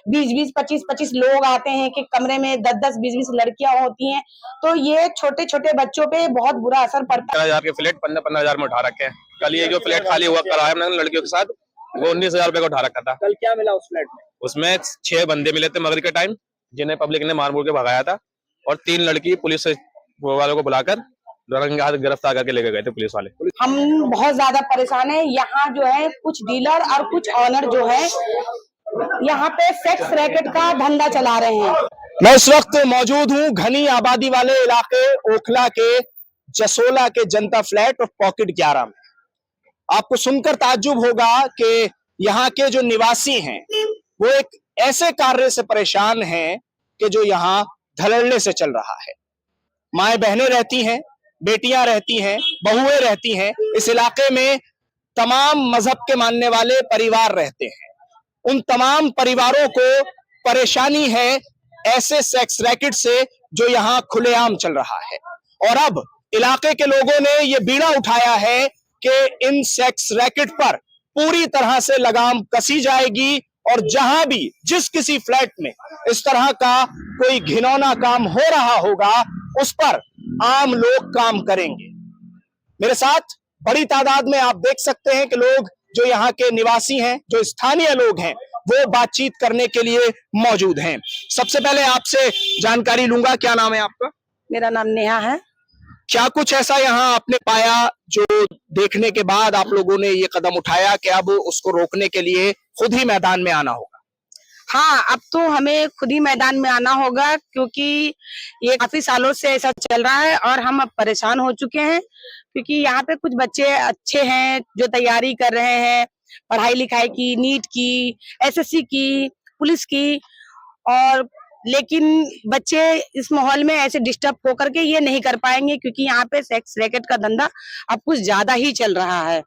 20-20, 25-25 लोग आते हैं कि कमरे में 10-10, 20-20 लड़कियां होती हैं, तो ये छोटे छोटे बच्चों पे बहुत बुरा असर पड़ता है। 15,000 के फ्लैट 15,000 में उठा रखे हैं। कल ये जो फ्लैट खाली हुआ कराया हमने लड़कियों के साथ, वो 19,000 रुपए का उठा रखा था। कल क्या मिला उस फ्लैट में? उसमें 6 बंदे मिले थे मगरिब के टाइम, जिन्हें पब्लिक ने मार मूर के भगाया था, और 3 लड़की पुलिस वालों को बुलाकर रंगे हाथ गिरफ्तार करके लेके गए थे पुलिस वाले। हम बहुत ज्यादा परेशान है। यहाँ जो है कुछ डीलर और कुछ ऑनर जो है यहाँ पे सेक्स रैकेट का धंधा चला रहे हैं। मैं इस वक्त मौजूद हूँ घनी आबादी वाले इलाके ओखला के जसोला के जनता फ्लैट और पॉकेट 11 में। आपको सुनकर ताज्जुब होगा कि यहाँ के जो निवासी हैं वो एक ऐसे कार्य से परेशान हैं कि जो यहाँ धड़ल्ले से चल रहा है। माएं बहनें रहती हैं, बेटियां रहती हैं, बहुएं रहती हैं। इस इलाके में तमाम मजहब के मानने वाले परिवार रहते हैं। उन तमाम परिवारों को परेशानी है ऐसे सेक्स रैकेट से जो यहाँ खुलेआम चल रहा है। और अब इलाके के लोगों ने ये बीड़ा उठाया है कि इन सेक्स रैकेट पर पूरी तरह से लगाम कसी जाएगी और जहां भी जिस किसी फ्लैट में इस तरह का कोई घिनौना काम हो रहा होगा उस पर आम लोग काम करेंगे। मेरे साथ बड़ी तादाद में आप देख सकते हैं कि लोग जो यहाँ के निवासी हैं, जो स्थानीय लोग हैं, वो बातचीत करने के लिए मौजूद हैं। सबसे पहले आपसे जानकारी लूंगा, क्या नाम है आपका? मेरा नाम नेहा है। क्या कुछ ऐसा यहाँ आपने पाया जो देखने के बाद आप लोगों ने ये कदम उठाया कि अब उसको रोकने के लिए खुद ही मैदान में आना होगा? हाँ, अब तो हमें खुद ही मैदान में आना होगा क्योंकि ये काफी सालों से ऐसा चल रहा है और हम अब परेशान हो चुके हैं क्योंकि यहाँ पे कुछ बच्चे अच्छे हैं जो तैयारी कर रहे हैं पढ़ाई लिखाई की, नीट की, एसएससी की, पुलिस की, और लेकिन बच्चे इस माहौल में ऐसे डिस्टर्ब होकर के ये नहीं कर पाएंगे क्योंकि यहाँ पे सेक्स रैकेट का धंधा अब कुछ ज्यादा ही चल रहा है।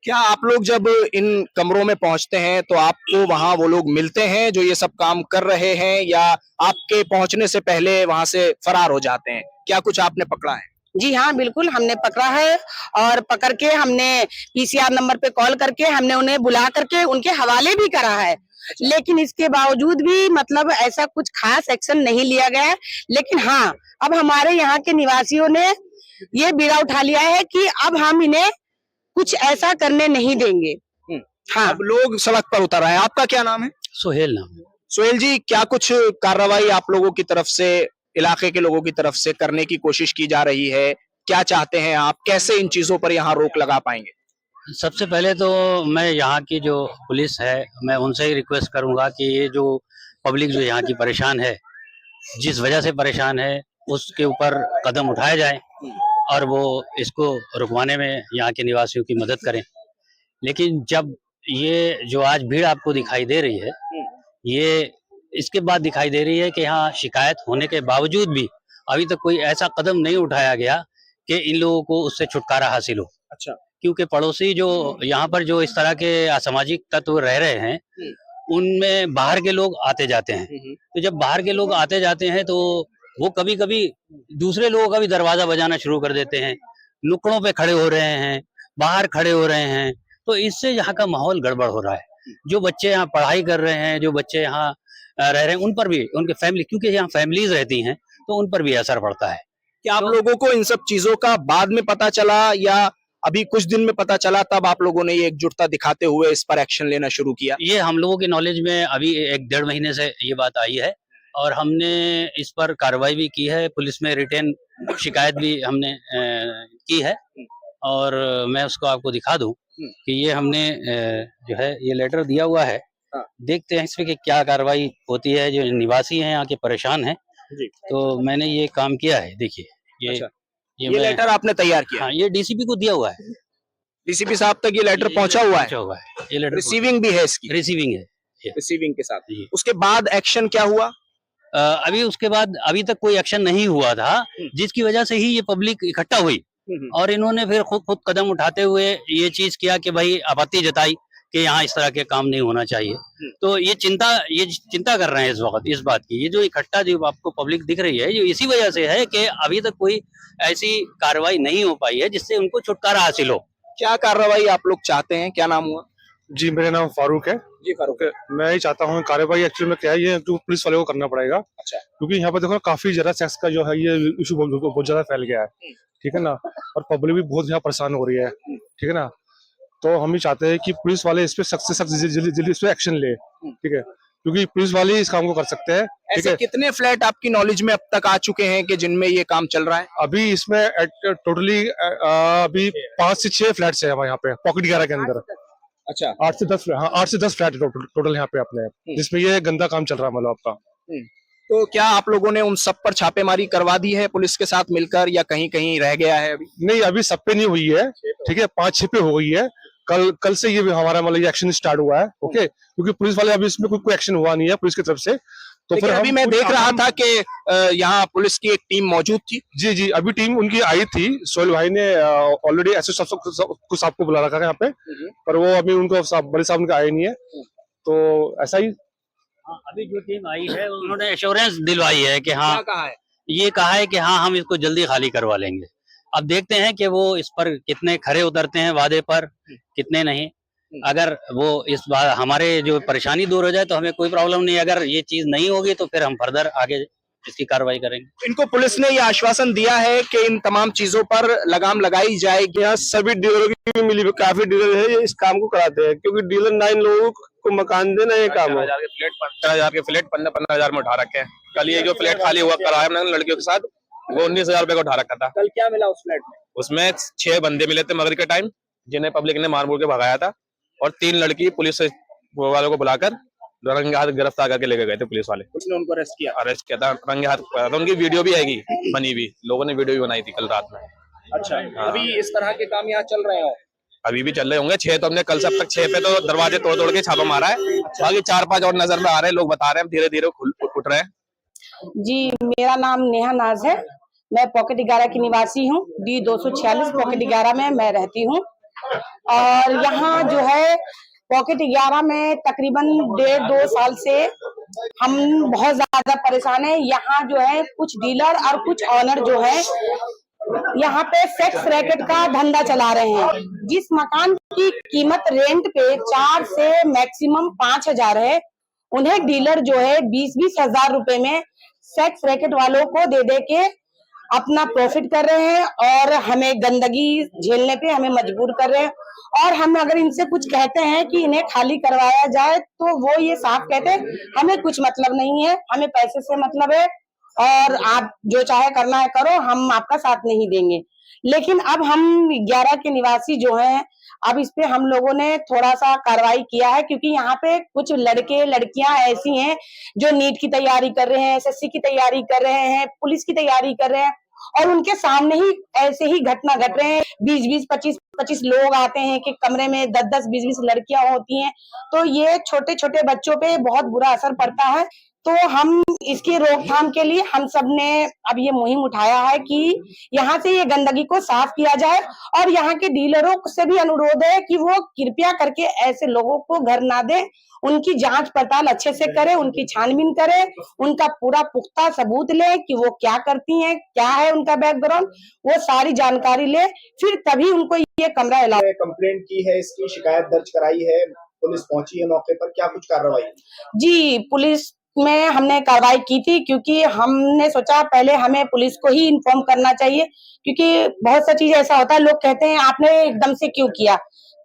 क्या आप लोग जब इन कमरों में पहुंचते हैं तो आपको वहां वो लोग मिलते हैं जो ये सब काम कर रहे हैं, या आपके पहुंचने से पहले वहां से फरार हो जाते हैं? क्या कुछ आपने पकड़ा है? जी हाँ, बिल्कुल हमने पकड़ा है और पकड़ के हमने पीसीआर नंबर पे कॉल करके हमने उन्हें बुला करके उनके हवाले भी करा है। लेकिन इसके बावजूद भी मतलब ऐसा कुछ खास एक्शन नहीं लिया गया है। लेकिन हाँ, अब हमारे यहाँ के निवासियों ने ये बीड़ा उठा लिया है कि अब हम इन्हें कुछ ऐसा करने नहीं देंगे। हाँ, अब लोग सड़क पर उतर रहे हैं। आपका क्या नाम है? सोहेल नाम है। सोहेल जी, क्या कुछ कार्रवाई आप लोगों की तरफ से, इलाके के लोगों की तरफ से करने की कोशिश की जा रही है? क्या चाहते हैं आप? कैसे इन चीजों पर यहाँ रोक लगा पाएंगे? सबसे पहले तो मैं यहाँ की जो पुलिस है, मैं उनसे ही रिक्वेस्ट करूंगा कि ये जो पब्लिक जो यहाँ की परेशान है, जिस वजह से परेशान है, उसके ऊपर कदम उठाए जाए और वो इसको रुकवाने में यहाँ के निवासियों की मदद करें। लेकिन जब ये जो आज भीड़ आपको दिखाई दे रही है, ये इसके बाद दिखाई दे रही है कि यहाँ शिकायत होने के बावजूद भी अभी तक कोई ऐसा कदम नहीं उठाया गया कि इन लोगों को उससे छुटकारा हासिल हो। अच्छा। क्योंकि पड़ोसी जो यहाँ पर जो इस तरह के असामाजिक तत्व रह रहे हैं, उनमें बाहर के लोग आते जाते हैं। तो जब बाहर के लोग आते जाते हैं तो वो कभी कभी दूसरे लोगों का भी दरवाजा बजाना शुरू कर देते हैं, नुक्कड़ों पे खड़े हो रहे हैं, बाहर खड़े हो रहे हैं। तो इससे यहाँ का माहौल गड़बड़ हो रहा है। जो बच्चे यहाँ पढ़ाई कर रहे हैं, जो बच्चे यहाँ रह रहे हैं, उन पर भी, उनके फैमिली, क्योंकि यहाँ फैमिलीज रहती हैं, तो उन पर भी असर पड़ता है। क्या आप लोगों को इन सब चीजों का बाद में पता चला या अभी कुछ दिन में पता चला तब आप लोगों ने ये एकजुटता दिखाते हुए इस पर एक्शन लेना शुरू किया? ये हम लोगों के नॉलेज में अभी 1-1.5 महीने से ये बात आई है और हमने इस पर कार्रवाई भी की है। पुलिस में रिटर्न शिकायत भी हमने की है और मैं उसको आपको दिखा दूं कि ये हमने जो है ये लेटर दिया हुआ है। देखते हैं इसमें कि क्या कार्रवाई होती है। जो निवासी हैं यहाँ के परेशान हैं, तो मैंने ये काम किया है। देखिए ये अच्छा। ये लेटर आपने तैयार किया? हाँ, ये डीसीपी को दिया हुआ है। डीसीपी साहब तक ये लेटर पहुंचा हुआ है? ये लेटर रिसीविंग भी है इसकी? रिसीविंग है, रिसीविंग के साथ। उसके बाद एक्शन क्या हुआ? अभी उसके बाद अभी तक कोई एक्शन नहीं हुआ था, जिसकी वजह से ही ये पब्लिक इकट्ठा हुई और इन्होंने फिर खुद कदम उठाते हुए ये चीज किया कि भाई आपत्ति जताई कि यहाँ इस तरह के काम नहीं होना चाहिए। तो ये चिंता कर रहे हैं इस वक्त इस बात की। ये जो इकट्ठा जो आपको पब्लिक दिख रही है, ये इसी वजह से है कि अभी तक कोई ऐसी कार्रवाई नहीं हो पाई है जिससे उनको छुटकारा हासिल हो। क्या कार्रवाई आप लोग चाहते हैं? क्या नाम हुआ? जी मेरा नाम फारूक है। जी फारूक। मैं ये चाहता हूँ कार्रवाई एक्चुअली में क्या है, ये जो पुलिस वाले को करना पड़ेगा। अच्छा। क्योंकि यहाँ पर देखो काफी ज्यादा सेक्स का जो है ये इशू बहुत ज्यादा फैल गया है, ठीक है ना, और पब्लिक भी बहुत यहाँ परेशान हो रही है, ठीक है ना। तो हम ये चाहते हैं कि पुलिस वाले इस पे सख्त से सख्त जल्दी इस पे एक्शन ले, ठीक है, क्योंकि पुलिस वाले इस काम को कर सकते हैं, ठीक ऐसे है। कितने फ्लैट आपकी नॉलेज में अब तक आ चुके हैं कि जिनमें ये काम चल रहा है? अभी इसमें टोटली अभी 5 से 6 फ्लैट्स है हमारे यहाँ पे पॉकेट 11 के अंदर। अच्छा। 8 से 10 हाँ 8 से 10 फ्लैट टोटल यहाँ पे अपने, जिसमें ये गंदा काम चल रहा है मतलब आपका। तो क्या आप लोगों ने उन सब पर छापेमारी करवा दी है पुलिस के साथ मिलकर, या कहीं कहीं रह गया है अभी? नहीं अभी सब पे नहीं हुई है, ठीक है, 5-6 पे हो गई है। कल से ये हमारा मतलब ये एक्शन स्टार्ट हुआ है, ओके, क्योंकि पुलिस वाले अभी इसमें कोई एक्शन हुआ नहीं है पुलिस की तरफ से। तो फिर अभी मैं देख रहा था कि यहाँ पुलिस की एक टीम मौजूद थी। जी अभी टीम उनकी आई थी, सोहेल भाई ने ऑलरेडी ऐसे कुछ आपको बुला रखा है यहाँ पे, पर वो अभी उनको बड़े साहब उनका आए नहीं है, तो ऐसा ही। अभी जो टीम आई है उन्होंने एश्योरेंस दिलवाई है कि हाँ, क्या कहा है? ये कहा है कि हाँ हम इसको जल्दी खाली करवा लेंगे। अब देखते हैं कि वो इस पर कितने खरे उतरते हैं वादे पर, कितने नहीं। अगर वो इस बार हमारे जो परेशानी दूर हो जाए तो हमें कोई प्रॉब्लम नहीं, अगर ये चीज नहीं होगी तो फिर हम फर्दर आगे इसकी कार्रवाई करेंगे। इनको पुलिस ने ये आश्वासन दिया है कि इन तमाम चीजों पर लगाम लगाई जाएगी। यहाँ सभी डीलरों की मिली काफी डीलर है, ये इस काम को कराते हैं, क्योंकि डीलर 9 लोगों को मकान देना ये काम है। 15,000 के फ्लैट 15,000 में उठा रखे हैं। कल ये जो फ्लैट खाली हुआ कराया हमने लड़कियों के साथ, वो 19,000 रुपए का उठा रखा था। कल क्या मिला उस फ्लैट में? उसमें 6 बंदे मिले थे मगरिब के टाइम, जिन्हें पब्लिक ने मार के भगाया था, और 3 लड़की पुलिस वालों को बुलाकर रंगे हाथ गिरफ्तार करके लेके गए थे पुलिस वाले। उसने उनको अरेस्ट किया था, रंगे हाथ पकड़ा था। उनकी वीडियो भी आएगी बनी हुई, लोगों ने वीडियो भी बनाई थी कल रात में। अच्छा। अभी इस तरह के काम यहाँ चल रहे हो? अभी भी चल रहे होंगे। 6 तो हमने कल से अब तक 6 पे तो दरवाजे तोड़ के छापा मारा है, बाकी 4-5 और नजर में आ रहे हैं, लोग बता रहे हैं धीरे धीरे उठ रहे हैं। जी मेरा नाम नेहा नाज है, मैं पॉकेट 11 की निवासी हूँ। D246 पॉकेट 11 में मैं रहती हूँ, और यहाँ जो है पॉकेट 11 में तकरीबन 1.5-2 साल से हम बहुत ज्यादा परेशान हैं। यहाँ जो है कुछ डीलर और कुछ ऑनर जो है यहाँ पे सेक्स रैकेट का धंधा चला रहे हैं। जिस मकान की कीमत रेंट पे 4 से मैक्सिमम 5,000 है, उन्हें डीलर जो है 20-20 हजार रुपए में सेक्स रैकेट वालों को दे के अपना प्रॉफिट कर रहे हैं, और हमें गंदगी झेलने पे हमें मजबूर कर रहे हैं। और हम अगर इनसे कुछ कहते हैं कि इन्हें खाली करवाया जाए, तो वो ये साफ कहते हैं हमें कुछ मतलब नहीं है, हमें पैसे से मतलब है, और आप जो चाहे करना है करो, हम आपका साथ नहीं देंगे। लेकिन अब हम 11 के निवासी जो हैं, अब इस पे हम लोगों ने थोड़ा सा कार्रवाई किया है, क्योंकि यहाँ पे कुछ लड़के लड़कियां ऐसी हैं जो नीट की तैयारी कर रहे हैं, SSC की तैयारी कर रहे हैं, पुलिस की तैयारी कर रहे हैं, और उनके सामने ही ऐसे ही घटना घट रहे हैं। 20-20, 25-25 लोग आते हैं कि कमरे में 10-10, 20-20 लड़कियां होती हैं, तो ये छोटे छोटे बच्चों पे बहुत बुरा असर पड़ता है। तो हम इसकी रोकथाम के लिए हम सब ने अब ये मुहिम उठाया है कि यहाँ से ये गंदगी को साफ किया जाए, और यहाँ के डीलरों से भी अनुरोध है कि वो कृपया करके ऐसे लोगों को घर ना दें, उनकी जांच पड़ताल अच्छे से करे, उनकी छानबीन करे, उनका पूरा पुख्ता सबूत ले कि वो क्या करती हैं, क्या है उनका बैकग्राउंड, वो सारी जानकारी ले, फिर तभी उनको ये कमरा अलाउ। कंप्लेंट की है, इसकी शिकायत दर्ज कराई है, पुलिस पहुंची है मौके पर, क्या कुछ कार्रवाई? जी पुलिस में हमने कार्रवाई की थी, क्योंकि हमने सोचा पहले हमें पुलिस को ही इन्फॉर्म करना चाहिए, क्योंकि बहुत सा चीज ऐसा होता है, लोग कहते हैं आपने एकदम से क्यों किया,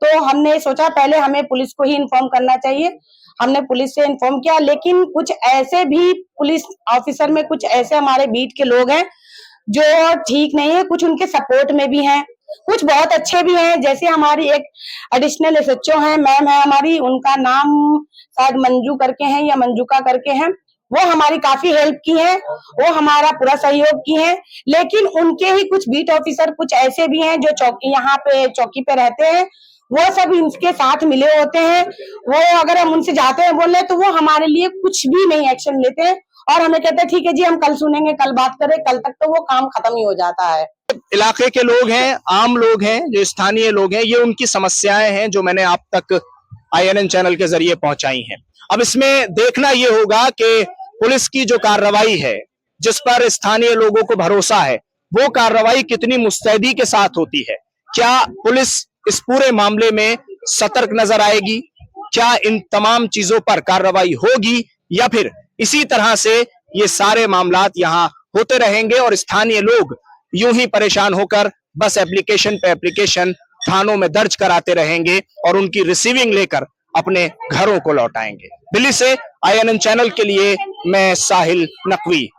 तो हमने सोचा पहले हमें पुलिस को ही इन्फॉर्म करना चाहिए। हमने पुलिस से इन्फॉर्म किया, लेकिन कुछ ऐसे भी पुलिस ऑफिसर में कुछ ऐसे हमारे बीट के लोग हैं जो ठीक नहीं है, कुछ उनके सपोर्ट में भी हैं, कुछ बहुत अच्छे भी हैं। जैसे हमारी एक एडिशनल SHO है, मैम है हमारी, उनका नाम शायद मंजू करके हैं या मंजूका करके हैं, वो हमारी काफी हेल्प की है, वो हमारा पूरा सहयोग की है। लेकिन उनके ही कुछ बीट ऑफिसर कुछ ऐसे भी हैं जो यहाँ पे चौकी पे रहते हैं, वो सब इनके साथ मिले होते हैं। वो अगर हम उनसे जाते हैं बोलने, तो वो हमारे लिए कुछ भी नहीं एक्शन लेते हैं, और हमें कहते हैं ठीक है जी हम कल सुनेंगे, कल बात करें, कल तक तो वो काम खत्म ही हो जाता है। इलाके के लोग हैं, आम लोग हैं, जो स्थानीय लोग हैं, ये उनकी समस्याएं हैं जो मैंने आप तक INN चैनल के जरिए पहुंचाई हैं। अब इसमें देखना ये होगा कि पुलिस की जो कार्रवाई है, जिस पर स्थानीय लोगों को भरोसा है, वो कार्रवाई कितनी मुस्तैदी के साथ होती है। क्या पुलिस इस पूरे मामले में सतर्क नजर आएगी? क्या इन तमाम चीजों पर कार्रवाई होगी या फिर इसी तरह से ये सारे मामलात यहां होते रहेंगे और स्थानीय लोग यूं ही परेशान होकर बस एप्लीकेशन पे एप्लीकेशन थानों में दर्ज कराते रहेंगे और उनकी रिसीविंग लेकर अपने घरों को लौटाएंगे? दिल्ली से INN चैनल के लिए मैं साहिल नकवी।